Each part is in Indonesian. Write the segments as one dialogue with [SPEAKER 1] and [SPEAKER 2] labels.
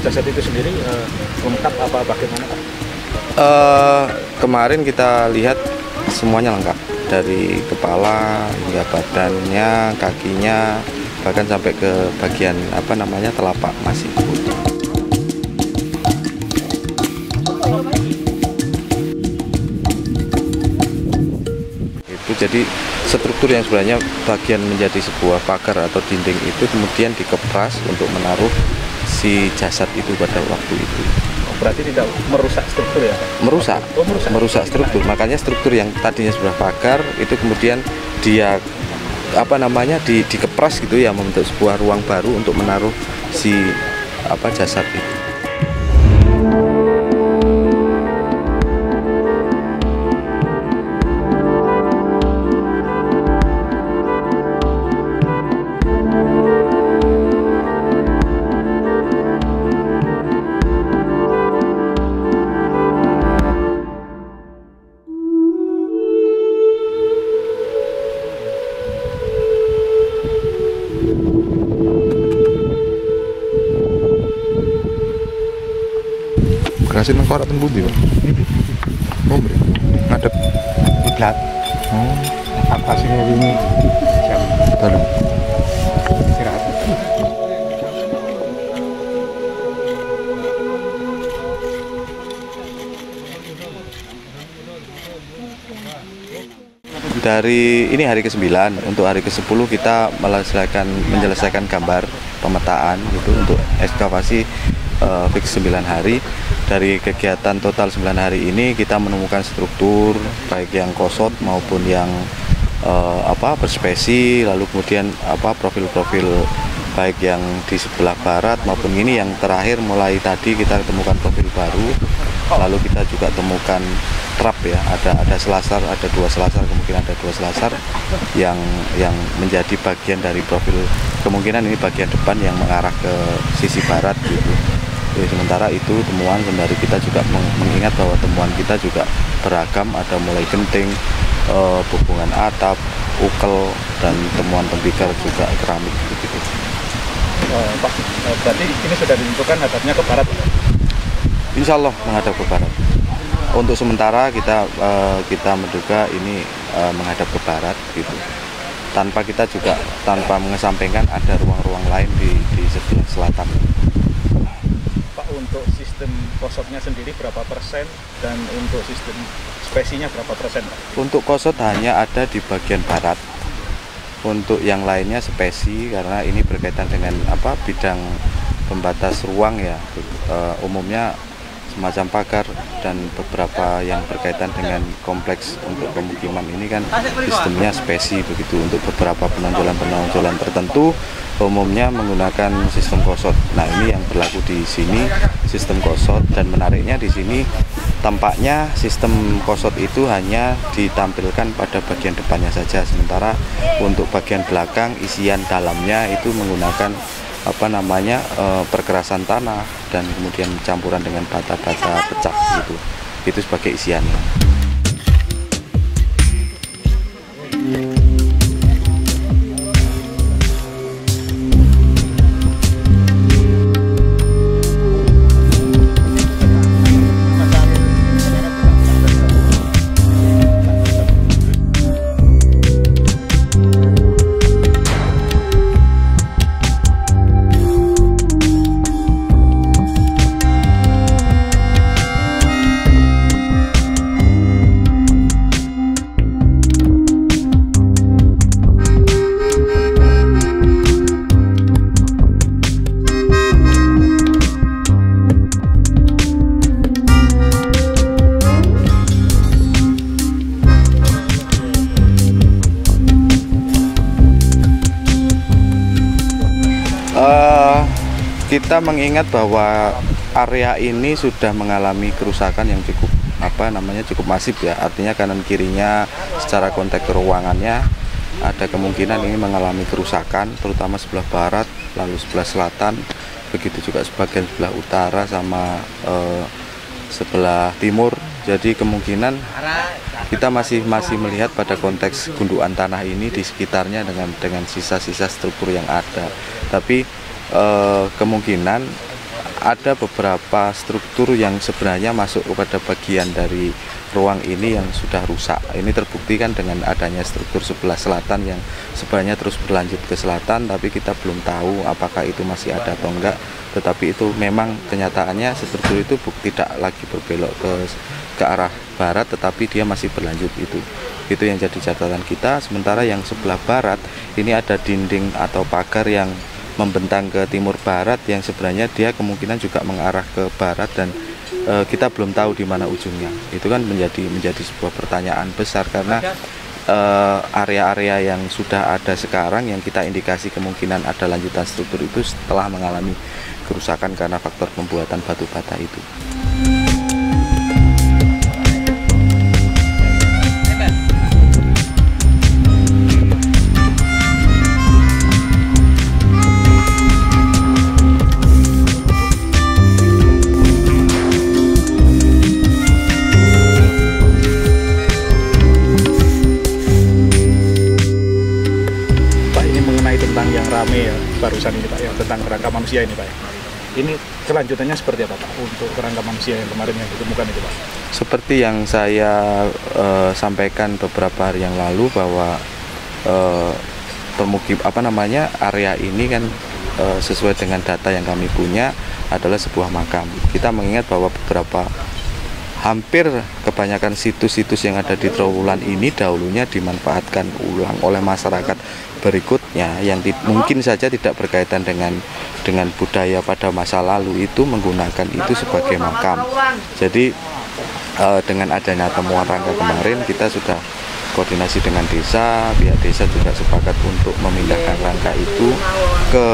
[SPEAKER 1] jasad itu sendiri lengkap apa bagaimana Pak?
[SPEAKER 2] Kemarin kita lihat semuanya lengkap, dari kepala hingga badannya, kakinya, bahkan sampai ke bagian telapak masih utuh. Itu jadi struktur yang sebenarnya bagian menjadi sebuah pagar atau dinding itu kemudian dikepras untuk menaruh si jasad itu pada waktu itu.
[SPEAKER 1] Berarti tidak merusak struktur ya?
[SPEAKER 2] Merusak struktur. Makanya struktur yang tadinya sebuah pagar itu kemudian dia dikepras gitu ya, membentuk sebuah ruang baru untuk menaruh si jasad itu.
[SPEAKER 3] Berhasil mengkorek ten pundi, Pak? Oh, ngadep
[SPEAKER 4] kiblat. Evakuasinya ini jam
[SPEAKER 3] dalam.
[SPEAKER 4] istirahat.
[SPEAKER 2] Dari ini hari ke-9, untuk hari ke-10 kita menyelesaikan gambar pemetaan gitu untuk ekskavasi fix 9 hari. Dari kegiatan total 9 hari ini kita menemukan struktur baik yang kosot maupun yang berspesi, lalu kemudian profil-profil baik yang di sebelah barat maupun ini yang terakhir mulai tadi kita temukan profil baru. Lalu kita juga temukan trap ya, ada selasar, ada 2 selasar, kemungkinan ada 2 selasar yang menjadi bagian dari profil, kemungkinan ini bagian depan yang mengarah ke sisi barat gitu. Jadi, sementara itu temuan sembari kita juga mengingat bahwa temuan kita juga beragam, ada mulai genting, hubungan atap, ukel, dan temuan tembikar juga keramik begitu.
[SPEAKER 1] Pak, berarti ini sudah ditentukan hadapnya ke barat?
[SPEAKER 2] Insya Allah menghadap ke barat. Untuk sementara kita menduga ini menghadap ke barat gitu. Tanpa mengesampingkan ada ruang-ruang lain di sebelah selatan.
[SPEAKER 1] Pak, untuk sistem kosotnya sendiri berapa persen dan untuk sistem spesinya berapa persen, Pak?
[SPEAKER 2] Untuk kosot hanya ada di bagian barat. Untuk yang lainnya spesi karena ini berkaitan dengan bidang pembatas ruang ya. Umumnya semacam pagar dan beberapa yang berkaitan dengan kompleks untuk pemukiman ini kan sistemnya spesi begitu. Untuk beberapa penonjolan tertentu umumnya menggunakan sistem kosot. Nah, ini yang berlaku di sini sistem kosot, dan menariknya di sini tampaknya sistem kosot itu hanya ditampilkan pada bagian depannya saja, sementara untuk bagian belakang isian dalamnya itu menggunakan perkerasan tanah dan kemudian campuran dengan bata-bata pecah gitu. Itu sebagai isiannya. Kita mengingat bahwa area ini sudah mengalami kerusakan yang cukup masif ya. Artinya kanan kirinya secara konteks ruangannya ada kemungkinan ini mengalami kerusakan, terutama sebelah barat, lalu sebelah selatan, begitu juga sebagian sebelah utara sama sebelah timur. Jadi kemungkinan kita masih melihat pada konteks gundukan tanah ini di sekitarnya dengan sisa-sisa struktur yang ada. Tapi kemungkinan ada beberapa struktur yang sebenarnya masuk kepada bagian dari ruang ini yang sudah rusak. Ini terbukti kan dengan adanya struktur sebelah selatan yang sebenarnya terus berlanjut ke selatan, tapi kita belum tahu apakah itu masih ada atau enggak. Tetapi itu memang kenyataannya struktur itu tidak lagi berbelok ke arah barat, tetapi dia masih berlanjut itu. Itu yang jadi catatan kita. Sementara yang sebelah barat ini ada dinding atau pagar yang membentang ke timur barat yang sebenarnya dia kemungkinan juga mengarah ke barat dan kita belum tahu di mana ujungnya. Itu kan menjadi sebuah pertanyaan besar karena area-area yang sudah ada sekarang yang kita indikasi kemungkinan ada lanjutan struktur itu setelah mengalami kerusakan karena faktor pembuatan batu bata itu.
[SPEAKER 1] Tentang yang rame ya barusan ini Pak, yang tentang kerangka manusia ini Pak. Ini kelanjutannya seperti apa Pak untuk kerangka manusia yang kemarin yang ditemukan itu Pak?
[SPEAKER 2] Seperti yang saya sampaikan beberapa hari yang lalu bahwa area ini kan sesuai dengan data yang kami punya adalah sebuah makam. Kita mengingat bahwa hampir kebanyakan situs-situs yang ada di Trowulan ini dahulunya dimanfaatkan ulang oleh masyarakat berikutnya yang mungkin saja tidak berkaitan dengan budaya pada masa lalu itu menggunakan itu sebagai makam. Jadi dengan adanya temuan rangka kemarin kita sudah koordinasi dengan desa, pihak desa juga sepakat untuk memindahkan rangka itu ke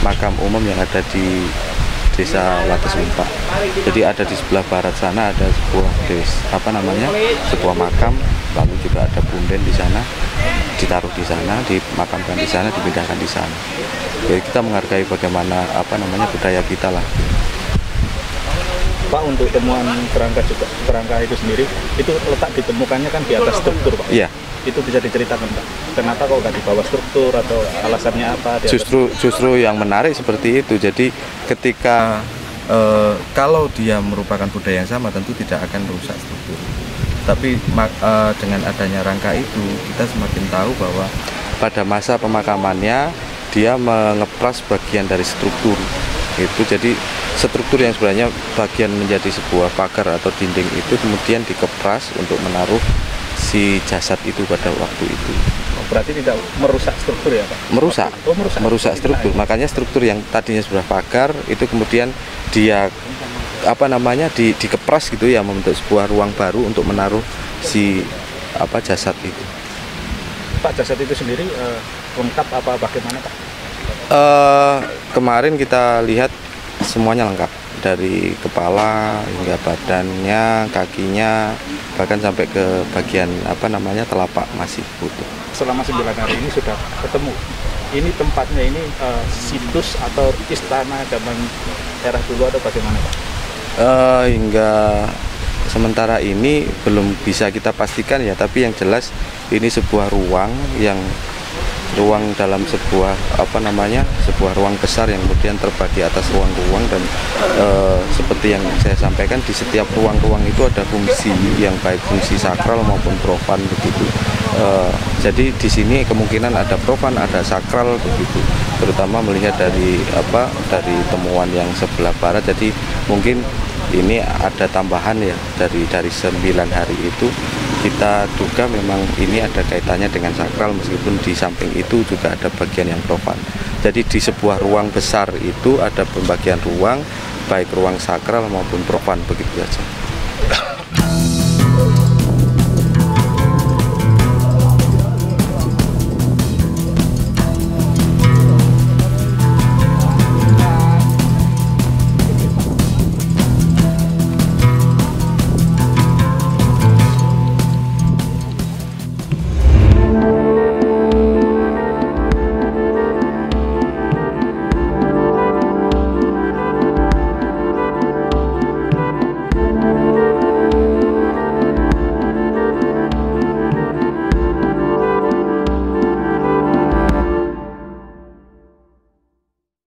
[SPEAKER 2] makam umum yang ada di Desa Latesumpak. Jadi ada di sebelah barat sana ada sebuah makam, lalu juga ada punden di sana, ditaruh di sana, dimakamkan di sana, dipindahkan di sana. Jadi kita menghargai bagaimana budaya kita lah.
[SPEAKER 1] Pak, untuk temuan kerangka itu sendiri itu letak ditemukannya kan di atas struktur Pak.
[SPEAKER 2] Iya.
[SPEAKER 1] Itu bisa diceritakan Pak. Kenapa kok nggak di bawah struktur atau alasannya apa?
[SPEAKER 2] Justru yang menarik seperti itu. Jadi ketika kalau dia merupakan budaya yang sama tentu tidak akan merusak struktur. Tapi dengan adanya rangka itu kita semakin tahu bahwa pada masa pemakamannya dia mengepras bagian dari struktur. Itu jadi struktur yang sebenarnya bagian menjadi sebuah pagar atau dinding itu kemudian dikepras untuk menaruh si jasad itu pada waktu itu.
[SPEAKER 1] Berarti tidak merusak struktur ya Pak?
[SPEAKER 2] Merusak struktur. Makanya struktur yang tadinya sebuah pagar itu kemudian dia dikepras gitu ya, membentuk sebuah ruang baru untuk menaruh si jasad itu.
[SPEAKER 1] Pak, jasad itu sendiri lengkap apa bagaimana Pak?
[SPEAKER 2] Kemarin kita lihat semuanya lengkap, dari kepala hingga badannya, kakinya, bahkan sampai ke bagian telapak masih utuh.
[SPEAKER 1] Selama 9 hari ini sudah ketemu. Ini tempatnya ini situs atau istana zaman era dulu atau bagaimana Pak?
[SPEAKER 2] Hingga sementara ini belum bisa kita pastikan ya, tapi yang jelas ini sebuah ruang dalam sebuah sebuah ruang besar yang kemudian terbagi atas ruang-ruang dan seperti yang saya sampaikan di setiap ruang-ruang itu ada fungsi yang baik fungsi sakral maupun profan begitu. Jadi di sini kemungkinan ada profan, ada sakral begitu. Terutama melihat dari temuan yang sebelah barat. Jadi mungkin ini ada tambahan ya dari 9 hari itu. Kita duga memang ini ada kaitannya dengan sakral meskipun di samping itu juga ada bagian yang profan. Jadi di sebuah ruang besar itu ada pembagian ruang baik ruang sakral maupun profan begitu saja.